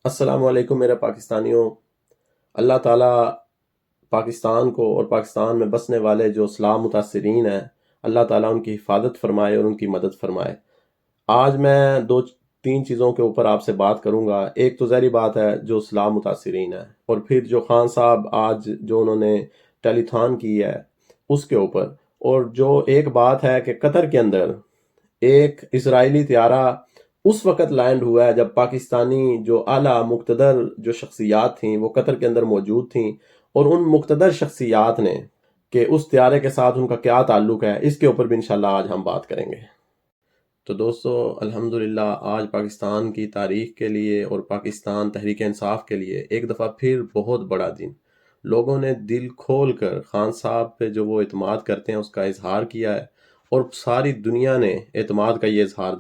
السلام علیکم میرے پاکستانیوں۔ اللہ تعالیٰ پاکستان کو اور پاکستان میں بسنے والے جو اسلام متاثرین ہیں، اللہ تعالیٰ ان کی حفاظت فرمائے اور ان کی مدد فرمائے۔ آج میں دو تین چیزوں کے اوپر آپ سے بات کروں گا۔ ایک تو ظاہری بات ہے جو اسلام متاثرین ہیں، اور پھر جو خان صاحب آج جو انہوں نے ٹیلی تھان کی ہے اس کے اوپر، اور جو ایک بات ہے کہ قطر کے اندر ایک اسرائیلی طیارہ اس وقت لینڈ ہوا ہے جب پاکستانی جو اعلیٰ مقتدر جو شخصیات تھیں وہ قطر کے اندر موجود تھیں، اور ان مقتدر شخصیات نے کہ اس طیارے کے ساتھ ان کا کیا تعلق ہے، اس کے اوپر بھی انشاءاللہ آج ہم بات کریں گے۔ تو دوستو، الحمدللہ آج پاکستان کی تاریخ کے لیے اور پاکستان تحریک انصاف کے لیے ایک دفعہ پھر بہت بڑا دن، لوگوں نے دل کھول کر خان صاحب پہ جو وہ اعتماد کرتے ہیں اس کا اظہار کیا ہے، اور ساری دنیا نے اعتماد کا یہ اظہار